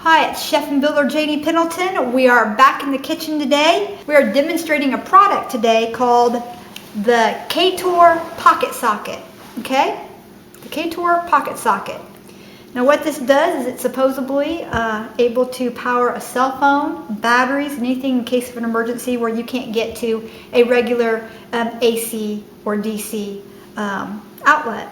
Hi, it's Chef and Builder Janie Pendleton. We are back in the kitchen today. We are demonstrating a product today called the Ktor Pocket Socket. Okay? The Ktor Pocket Socket. Now what this does is it's supposedly able to power a cell phone, batteries, anything in case of an emergency where you can't get to a regular AC or DC outlet.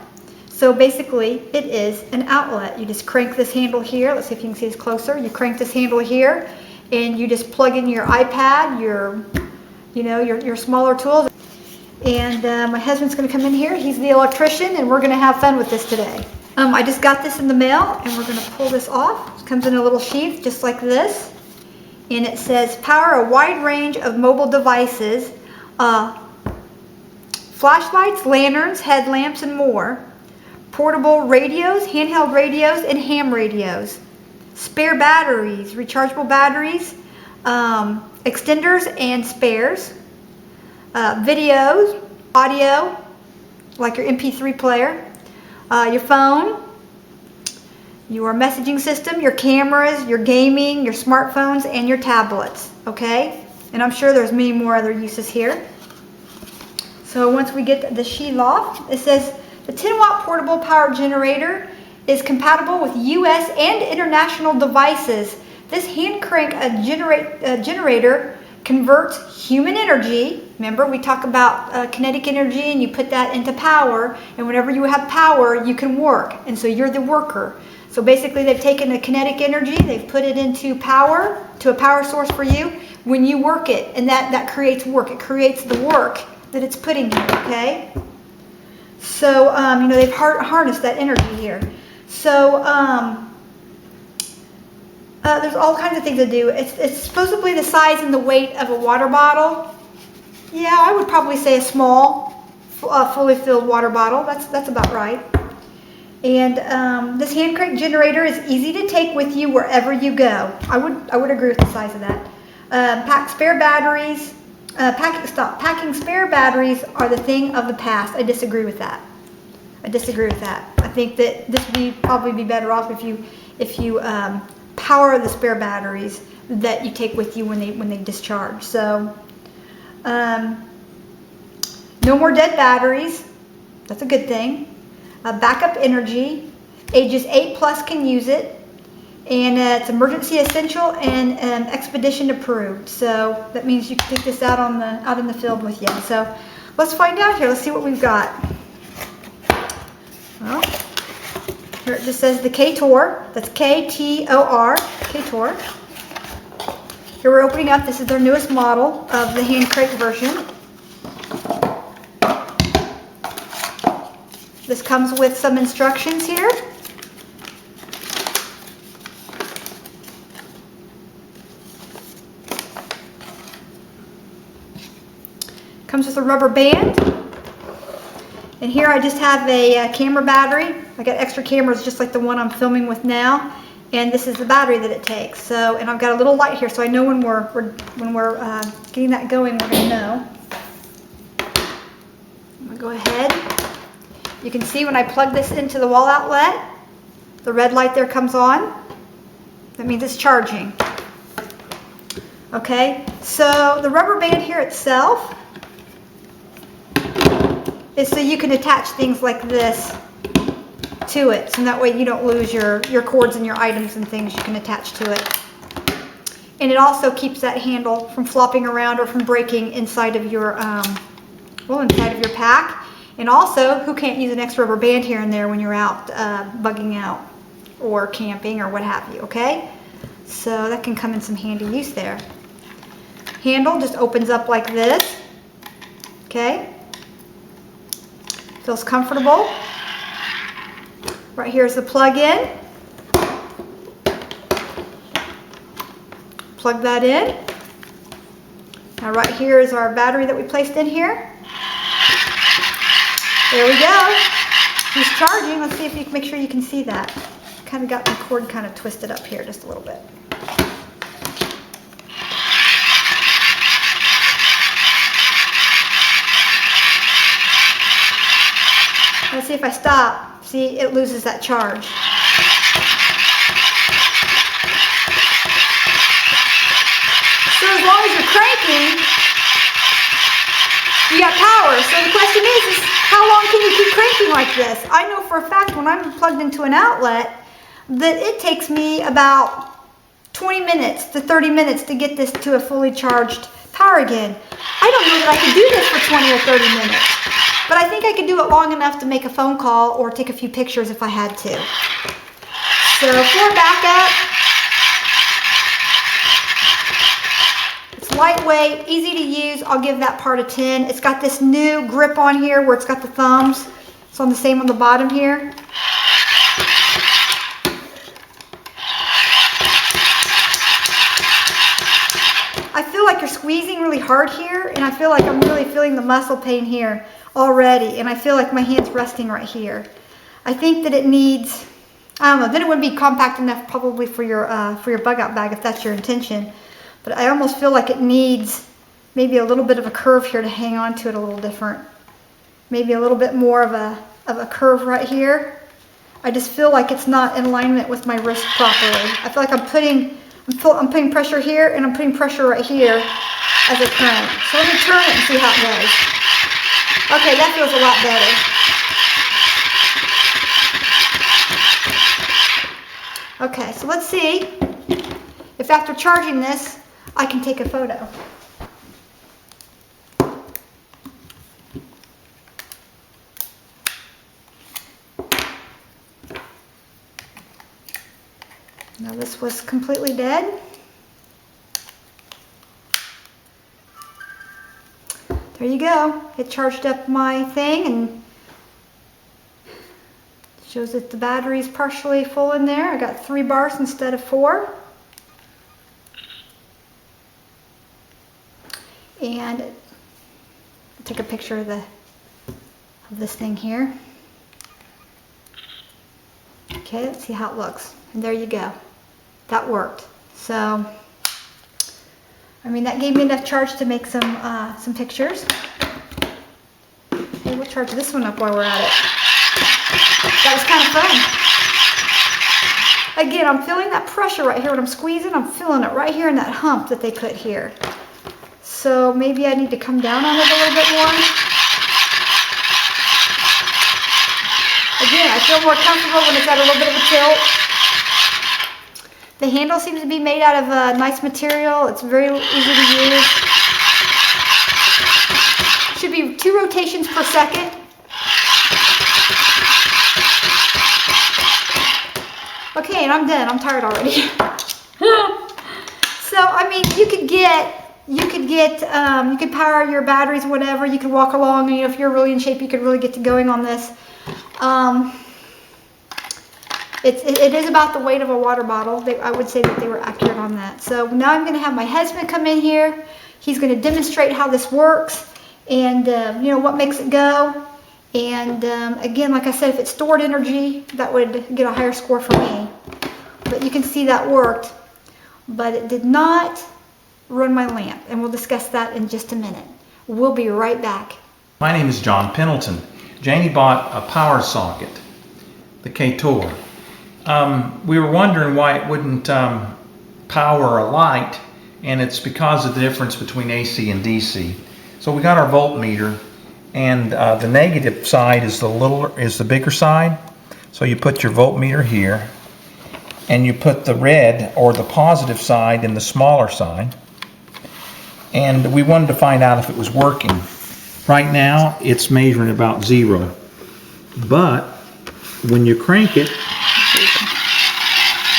So basically it is an outlet. You just crank this handle here. Let's see if you can see this closer. You crank this handle here and you just plug in your iPad, your smaller tools. And my husband's going to come in here. He's the electrician and we're going to have fun with this today. I just got this in the mail and we're going to pull this off. It comes in a little sheath just like this. And it says power a wide range of mobile devices, flashlights, lanterns, headlamps, and more. Portable radios, handheld radios, and ham radios. Spare batteries, rechargeable batteries, extenders and spares. Videos, audio, like your MP3 player. Your phone, your messaging system, your cameras, your gaming, your smartphones, and your tablets, okay? And I'm sure there's many more other uses here. So once we get the sheath off, it says the 10-watt portable power generator is compatible with US and international devices. This hand crank generator converts human energy. Remember, we talk about kinetic energy, and you put that into power, and whenever you have power, you can work, and so you're the worker. So basically, they've taken the kinetic energy, they've put it into power, to a power source for you when you work it, and that creates work. It creates the work that it's putting in, okay? So, they've harnessed that energy here. So, there's all kinds of things to do. It's supposedly the size and the weight of a water bottle. Yeah, I would probably say a small, fully filled water bottle. That's about right. And this hand crank generator is easy to take with you wherever you go. I would agree with the size of that. Pack spare batteries. Packing spare batteries are the thing of the past. I disagree with that. I think that this would probably be better off if you power the spare batteries that you take with you when they discharge. So no more dead batteries. That's a good thing. Backup energy. Ages 8+ can use it. And it's emergency essential and expedition approved. So that means you can take this out in the field with you. So let's find out here. Let's see what we've got. Well, here it just says the Ktor. That's K-T-O-R. Ktor. Here we're opening up. This is their newest model of the hand crank version. This comes with some instructions here. Comes with a rubber band. And here I just have a camera battery. I got extra cameras just like the one I'm filming with now. And this is the battery that it takes. So, and I've got a little light here, so I know when we're getting that going, we're gonna know. I'm gonna go ahead. You can see when I plug this into the wall outlet, the red light there comes on. That means it's charging. Okay, so the rubber band here itself is so you can attach things like this to it, so that way you don't lose your cords and your items and things you can attach to it. And it also keeps that handle from flopping around or from breaking inside of your inside of your pack. And also, who can't use an extra rubber band here and there when you're out bugging out or camping or what have you, okay? So that can come in some handy use there. Handle just opens up like this, okay? Feels comfortable. Right here is the plug-in. Plug that in. Now right here is our battery that we placed in here. There we go. He's charging. Let's see if you can make sure you can see that. Kind of got the cord kind of twisted up here just a little bit. Let's see if I stop. See, it loses that charge. cranking, you got power. So the question is how long can you keep cranking like this? I know for a fact when I'm plugged into an outlet that it takes me about 20 minutes to 30 minutes to get this to a fully charged power again. I don't know that I could do this for 20 or 30 minutes, but I think I could do it long enough to make a phone call or take a few pictures if I had to. So for backup, it's lightweight, easy to use. I'll give that part a 10. It's got this new grip on here where it's got the thumbs. It's on the same on the bottom here. I feel like you're squeezing really hard here, and I feel like I'm really feeling the muscle pain here already, and I feel like my hand's resting right here. I think that it needs, I don't know, then it wouldn't be compact enough probably for your bug out bag if that's your intention, but I almost feel like it needs maybe a little bit of a curve here to hang on to it a little different. Maybe a little bit more of a curve right here. I just feel like it's not in alignment with my wrist properly. I feel like I'm putting pressure here, and I'm putting pressure right here as I crank. So let me turn it and see how it goes. Okay, that feels a lot better. Okay, so let's see if after charging this, I can take a photo. Now this was completely dead. There you go. It charged up my thing and shows that the battery is partially full in there. I got 3 bars instead of 4. And I'll take a picture of this thing here. Okay, let's see how it looks. And there you go. That worked. So, I mean, that gave me enough charge to make some pictures. Okay, we'll charge this one up while we're at it. That was kind of fun. Again, I'm feeling that pressure right here when I'm squeezing. I'm feeling it right here in that hump that they put here. So maybe I need to come down on it a little bit more. Again, I feel more comfortable when it's at a little bit of a tilt. The handle seems to be made out of a nice material. It's very easy to use. Should be 2 rotations per second. Okay, and I'm done. I'm tired already. So, I mean, you could power your batteries, whatever. You could walk along, and if you're really in shape, you could really get to going on this. It is about the weight of a water bottle. I would say that they were accurate on that. So now I'm going to have my husband come in here. He's going to demonstrate how this works and you know, what makes it go. And again, like I said, if it stored energy, that would get a higher score for me. But you can see that worked. But it did not run my lamp, and we'll discuss that in just a minute. We'll be right back. My name is John Pendleton. Janie bought a power socket, the Ktor. We were wondering why it wouldn't power a light, and it's because of the difference between AC and DC. So we got our voltmeter, and the negative side is the bigger side. So you put your voltmeter here, and you put the red or the positive side in the smaller side. And we wanted to find out if it was working. Right now it's measuring about 0, but when you crank it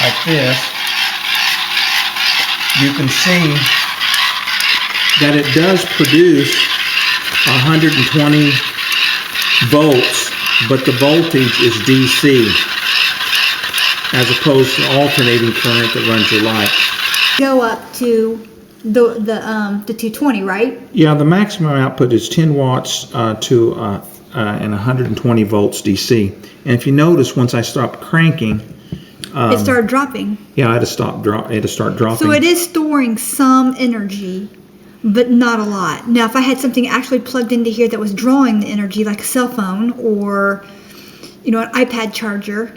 like this, you can see that it does produce 120 volts, but the voltage is DC as opposed to alternating current that runs your light. Go up to the 220, right? Yeah, the maximum output is 10 watts and 120 volts DC. And if you notice, once I stopped cranking, it started dropping. Yeah, I had to start dropping. So it is storing some energy, but not a lot. Now, if I had something actually plugged into here that was drawing the energy, like a cell phone or, you know, an iPad charger,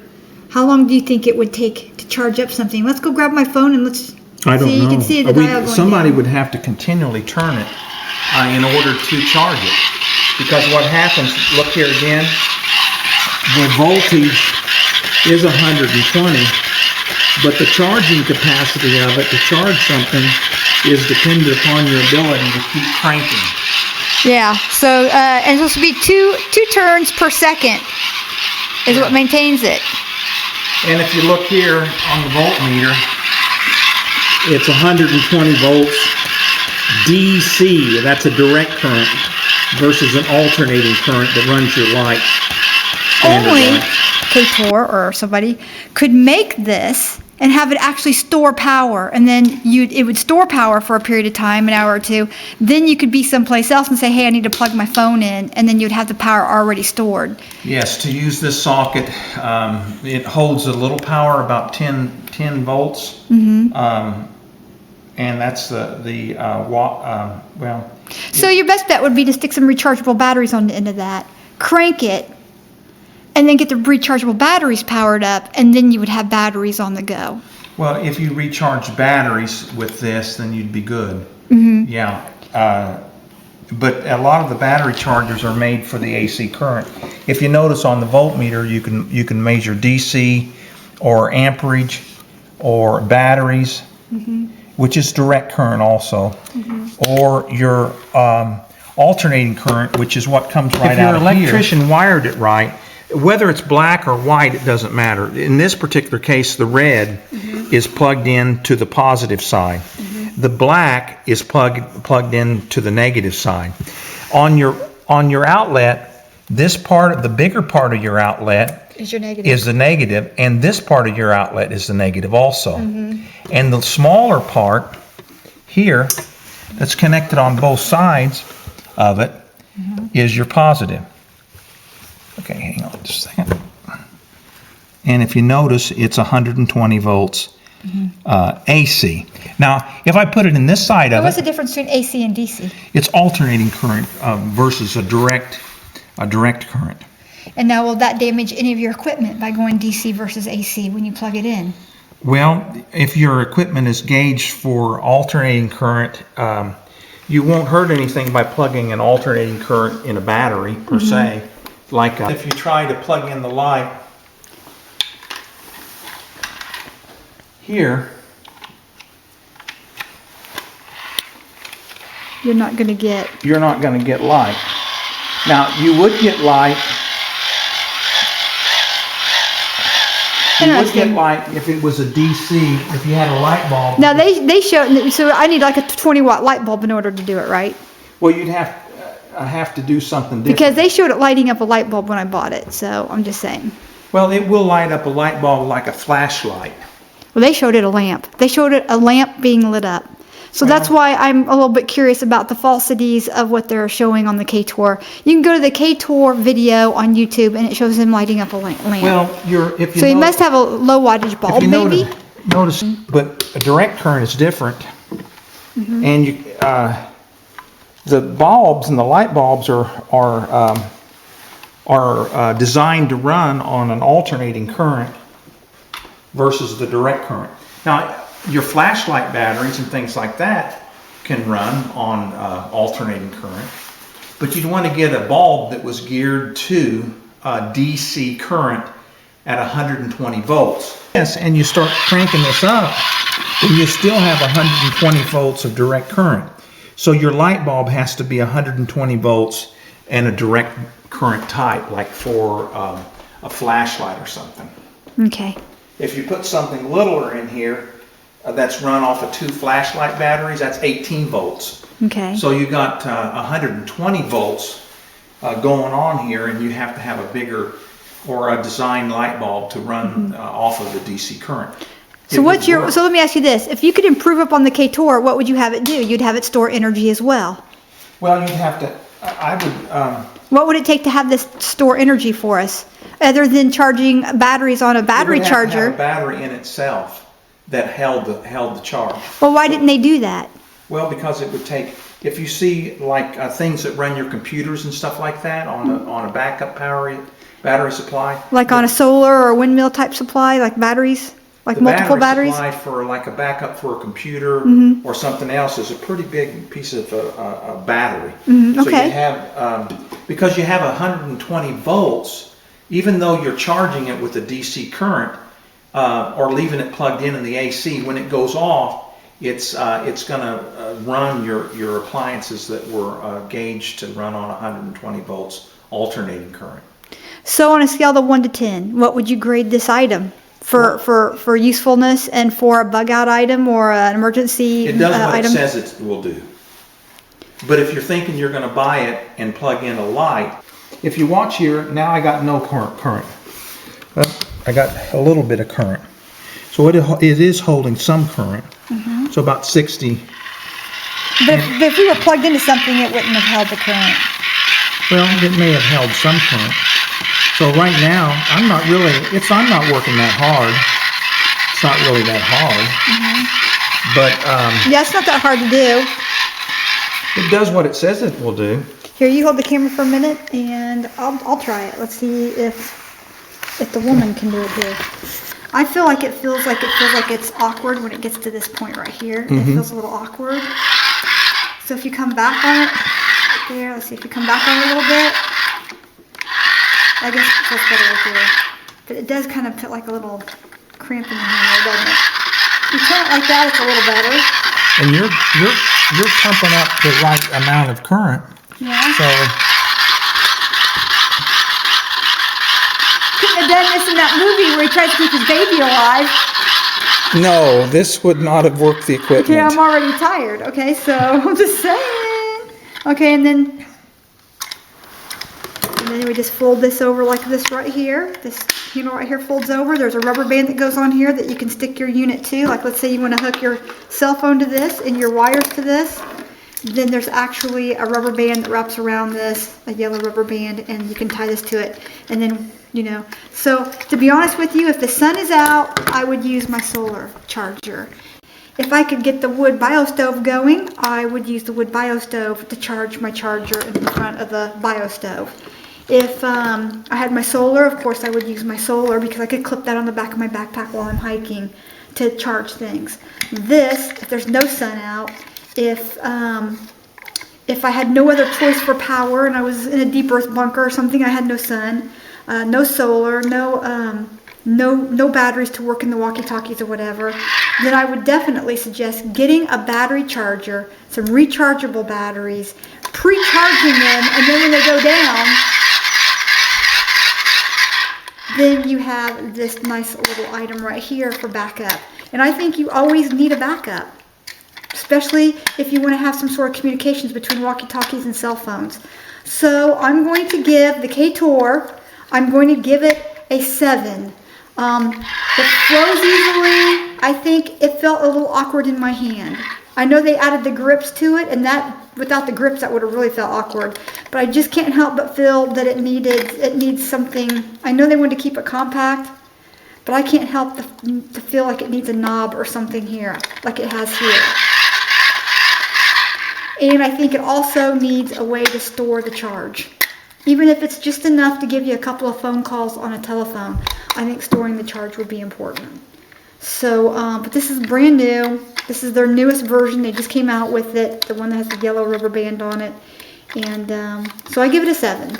how long do you think it would take to charge up something? Let's go grab my phone and let's I don't know. You can see the dial going somebody down. would have to continually turn it in order to charge it. Because what happens, look here again, the voltage is 120, but the charging capacity of it to charge something is dependent upon your ability to keep cranking. Yeah, so, and it's supposed to be two turns per second is what maintains it. And if you look here on the voltmeter, it's 120 volts DC, that's a direct current, versus an alternating current that runs your light. Only Ktor or somebody could make this and have it actually store power, and then it would store power for a period of time, an hour or two. Then you could be someplace else and say, hey, I need to plug my phone in, and then you'd have the power already stored. Yes, to use this socket, it holds a little power, about 10 volts. And that's well. So your best bet would be to stick some rechargeable batteries on the end of that, crank it, and then get the rechargeable batteries powered up, and then you would have batteries on the go. Well, if you recharge batteries with this, then you'd be good. Yeah. But a lot of the battery chargers are made for the AC current. If you notice on the voltmeter, you can measure DC or amperage or batteries, which is direct current also, or your alternating current, which is what comes right out of here. If your electrician wired it right, whether it's black or white, it doesn't matter. In this particular case, the red is plugged in to the positive side. The black is plugged in to the negative side. On your outlet, this part, the bigger part of your outlet Is your negative. is the negative, and this part of your outlet is the negative also. And the smaller part here, that's connected on both sides of it, is your positive. Okay, hang on just a second. And if you notice, it's 120 volts AC. Now, if I put it in this side of What's it, the difference between AC and DC? it's alternating current versus a direct current. And now will that damage any of your equipment by going DC versus AC when you plug it in? Well, if your equipment is gauged for alternating current, you won't hurt anything by plugging an alternating current in a battery per se. Like if you try to plug in the light here, You're not going to get... you're not going to get light. Now, you would get light. You would get light if it was a DC, if you had a light bulb. Now they show, so I need like a 20 watt light bulb in order to do it, right? Well, you'd have to do something different. Because they showed it lighting up a light bulb when I bought it, so I'm just saying. Well, it will light up a light bulb like a flashlight. Well, they showed it a lamp. They showed it a lamp being lit up. So that's why I'm a little bit curious about the falsities of what they're showing on the Ktor. You can go to the Ktor video on YouTube, and it shows him lighting up a lamp. Well, So you must have a low wattage bulb, maybe? Notice, but a direct current is different. And the bulbs and the light bulbs are designed to run on an alternating current versus the direct current. Now, your flashlight batteries and things like that can run on alternating current, but you'd want to get a bulb that was geared to DC current at 120 volts. Yes, and you start cranking this up, and you still have 120 volts of direct current. So your light bulb has to be 120 volts and a direct current type, like for a flashlight or something. Okay. If you put something littler in here that's run off of 2 flashlight batteries, that's 18 volts. Okay. So you got 120 volts going on here, and you have to have a bigger or a designed light bulb to run off of the DC current. So so let me ask you this. If you could improve upon the Ktor, what would you have it do? You'd have it store energy as well. Well, you'd have to, I would... What would it take to have this store energy for us, other than charging batteries on a battery charger? Have a battery in itself that held the charge. Well, why didn't they do that? Well, because it would take, if you see like things that run your computers and stuff like that on a backup battery supply. Like on a solar or windmill type supply, like batteries? Like the multiple battery batteries? supply for like a backup for a computer or something else is a pretty big piece of a battery. So okay. you have, because you have 120 volts, even though you're charging it with a DC current or leaving it plugged in the AC, when it goes off, it's going to run your appliances that were gauged to run on 120 volts alternating current. So on a scale of 1 to 10, what would you grade this item for usefulness and for a bug out item or an emergency It does what item? it says it will do. But if you're thinking you're going to buy it and plug in a light, if you watch here, now I got no current. I got a little bit of current. So it is holding some current. So about 60. But if we were plugged into something, it wouldn't have held the current. Well, it may have held some current. So right now, I'm not working that hard. It's not really that hard. But Yeah, it's not that hard to do. it does what it says it will do. Here, you hold the camera for a minute, and I'll try it. Let's see if the woman can do it here. I feel like it feels like it's awkward when it gets to this point right here. It feels a little awkward. So if you come back on it, right there, let's see if you come back on it a little bit. I guess it feels better right there. But it does kind of put like a little cramp in the hand, doesn't it? You turn it like that, it's a little better. And you're pumping up the right amount of current. Yeah. So couldn't have done this in that movie where he tries to keep his baby alive. no, this would not have worked the equipment. Okay, I'm already tired. Okay, so I'm just saying. Okay, and then we just fold this over like this right here. This handle right here folds over. There's a rubber band that goes on here that you can stick your unit to. Like let's say you want to hook your cell phone to this and your wires to this. Then there's actually a rubber band that wraps around this, a yellow rubber band, and you can tie this to it. And then, so to be honest with you, if the sun is out, I would use my solar charger. If I could get the wood biostove going, I would use the wood biostove to charge my charger in the front of the biostove. If I had my solar, of course I would use my solar because I could clip that on the back of my backpack while I'm hiking to charge things. This, if there's no sun out, if I had no other choice for power and I was in a deep earth bunker or something, I had no sun, no solar, no batteries to work in the walkie-talkies or whatever, then I would definitely suggest getting a battery charger, some rechargeable batteries, pre-charging them, and then when they go down, then you have this nice little item right here for backup. And I think you always need a backup, especially if you want to have some sort of communications between walkie-talkies and cell phones. So I'm going to give the Ktor, I'm going to give it a 7. It flows easily. I think it felt a little awkward in my hand. I know they added the grips to it, and that without the grips that would have really felt awkward. But I just can't help but feel that it needs something. I know they wanted to keep it compact, but I can't help to feel like it needs a knob or something here, like it has here. And I think it also needs a way to store the charge. Even if it's just enough to give you a couple of phone calls on a telephone, I think storing the charge would be important. So, but this is brand new. This is their newest version. They just came out with it, the one that has the yellow rubber band on it. And so I give it a 7.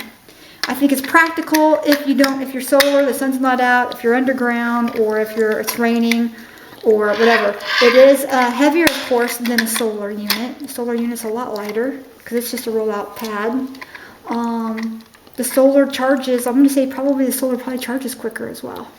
I think it's practical if you're solar, the sun's not out, if you're underground, or if it's raining, or whatever. It is heavier, of course, than a solar unit. The solar unit's a lot lighter because it's just a roll-out pad. The solar charges, I'm going to say probably the solar probably charges quicker as well.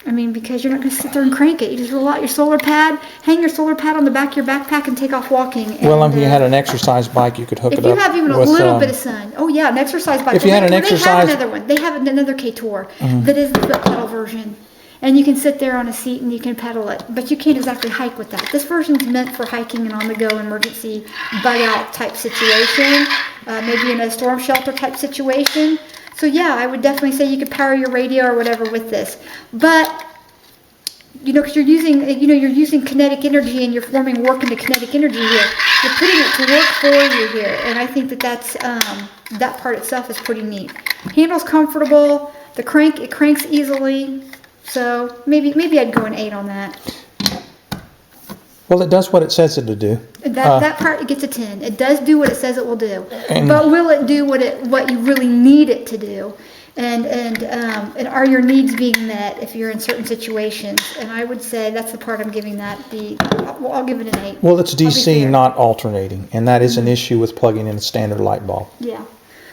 I mean, because you're not going to sit there and crank it. You just roll out your solar pad, hang your solar pad on the back of your backpack, and take off walking. Well, if you had an exercise bike, you could hook it up. If you have even a little bit of sun. Oh, yeah, an exercise bike. If you had an exercise... They have another one. They have another Ktor that is the foot pedal version. And you can sit there on a seat and you can pedal it. But you can't exactly hike with that. This version's meant for hiking and on-the-go emergency bug-out type situation. Maybe in a storm shelter type situation. So yeah, I would definitely say you could power your radio or whatever with this. But, because you're using kinetic energy and you're forming work into kinetic energy here. You're putting it to work for you here. And I think that part itself is pretty neat. Handle's comfortable. It cranks easily. So maybe I'd go an 8 on that. Well, it does what it says it to do. That part, it gets a 10. It does do what it says it will do. And- But will it do what you really need it to do? And are your needs being met if you're in certain situations? And I would say that's the part I'm giving that I'll give it an 8. Well, it's I'll be DC, fair. not alternating, and that is an issue with plugging in a standard light bulb. Yeah.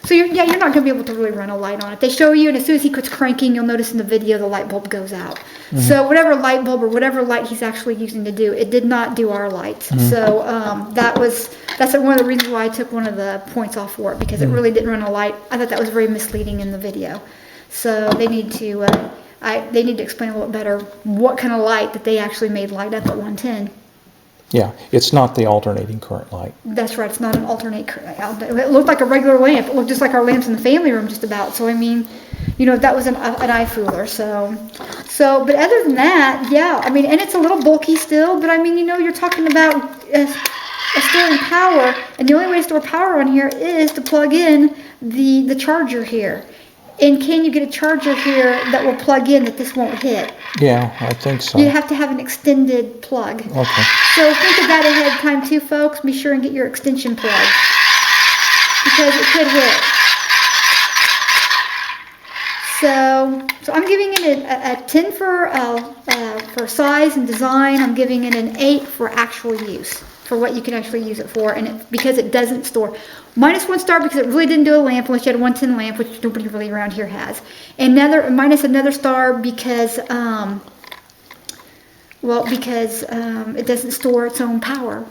So you're not going to be able to really run a light on it. They show you, and as soon as he quits cranking, you'll notice in the video the light bulb goes out. So whatever light bulb or whatever light he's actually using to do, it did not do our lights. So that's one of the reasons why I took one of the points off for it, because it really didn't run a light. I thought that was very misleading in the video. So they need to explain a little better what kind of light that they actually made light up at 110. Yeah, it's not the alternating current light. That's right. It's not an alternate. It looked like a regular lamp. It looked just like our lamps in the family room, just about. So I mean, that was an eye fooler. So, but other than that, yeah. I mean, and it's a little bulky still. But I mean, you're talking about storing power, and the only way to store power on here is to plug in the charger here. And can you get a charger here that will plug in that this won't hit? Yeah, I think so. You have to have an extended plug. Okay. So think of that ahead of time too, folks. Be sure and get your extension plug, because it could hit. So I'm giving it a 10 for size and design. I'm giving it an 8 for actual use, for what you can actually use it for, and because it doesn't store. -1 star because it really didn't do a lamp unless you had a 110 lamp, which nobody really around here has. And minus another star because it doesn't store its own power.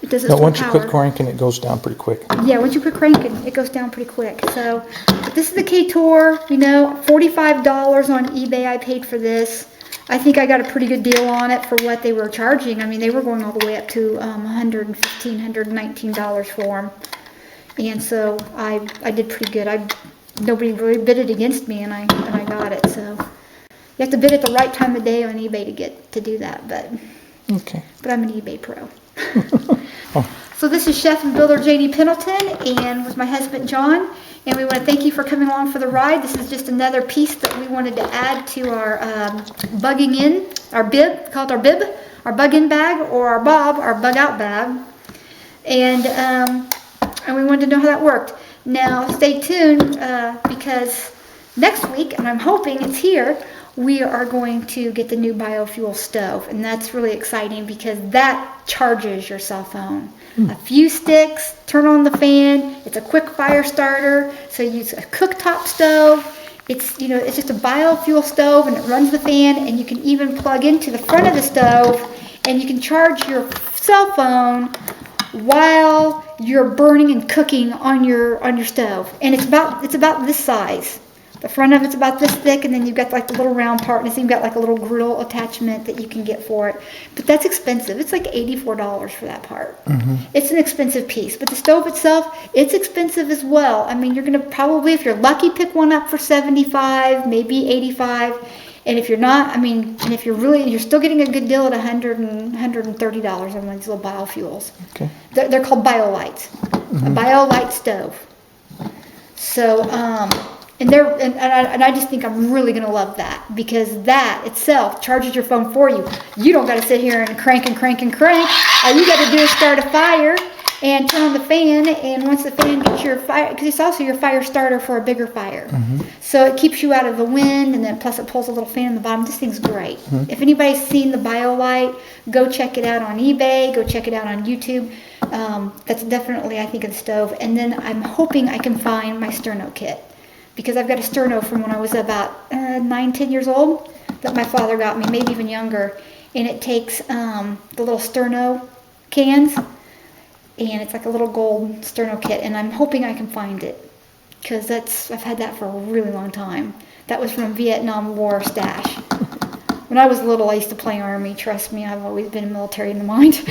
It doesn't But store once you power. quit cranking, it goes down pretty quick. Yeah, once you quit cranking, it goes down pretty quick. So this is the Ktor, $45 on eBay I paid for this. I think I got a pretty good deal on it for what they were charging. I mean, they were going all the way up to $115, $119 for them. And so I did pretty good. Nobody really bid it against me, and I got it. So you have to bid at the right time of day on eBay to do that. But I'm an eBay pro. So this is Chef and Builder J.D. Pendleton, and with my husband John, and we want to thank you for coming along for the ride. This is just another piece that we wanted to add to our bugging in, our bib, called our bib, our bug-in bag, or our bob, our bug-out bag, and we wanted to know how that worked. Now stay tuned because next week, and I'm hoping it's here, we are going to get the new biofuel stove, and that's really exciting because that charges your cell phone. A few sticks, turn on the fan. It's a quick fire starter, so use a cooktop stove. It's just a biofuel stove, and it runs the fan, and you can even plug into the front of the stove, and you can charge your cell phone while you're burning and cooking on your stove. And it's about this size. The front of it's about this thick, and then you've got like the little round part, and you've got like a little grill attachment that you can get for it. But that's expensive. It's like $84 for that part. It's an expensive piece. But the stove itself, it's expensive as well. I mean, you're going to probably, if you're lucky, pick one up for $75, maybe $85. And if you're not, and if you're still getting a good deal at $100 and $130 on these little biofuels. Okay. They're called BioLights. A BioLight stove. So, and I just think I'm really going to love that, because that itself charges your phone for you. You don't got to sit here and crank. All you got to do is start a fire and turn on the fan, and once the fan gets your fire, because it's also your fire starter for a bigger fire. So it keeps you out of the wind, and then plus it pulls a little fan in the bottom. This thing's great. If anybody's seen the BioLight, go check it out on eBay, go check it out on YouTube. That's definitely, I think, a stove. And then I'm hoping I can find my sterno kit, because I've got a sterno from when I was about 9-10 years old that my father got me, maybe even younger. And it takes the little sterno cans, and it's like a little gold sterno kit, and I'm hoping I can find it, because I've had that for a really long time. That was from Vietnam War stash. When I was little, I used to play Army. Trust me, I've always been military in the mind.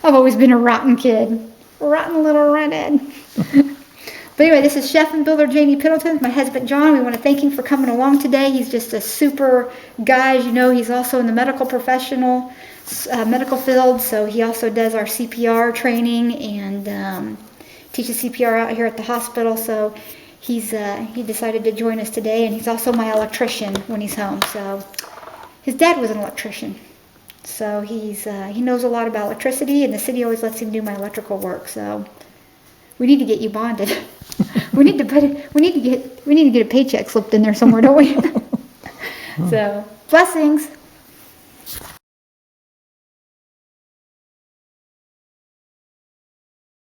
I've always been a rotten kid. Rotten little redhead. But anyway, this is Chef and Builder J.D. Pendleton, my husband John. We want to thank him for coming along today. He's just a super guy. As you know, he's also in the medical field, so he also does our CPR training and teaches CPR out here at the hospital. So he decided to join us today, and he's also my electrician when he's home. So his dad was an electrician, so he knows a lot about electricity, and the city always lets him do my electrical work. So we need to get you bonded. we need to get a paycheck slipped in there somewhere, don't we? So blessings.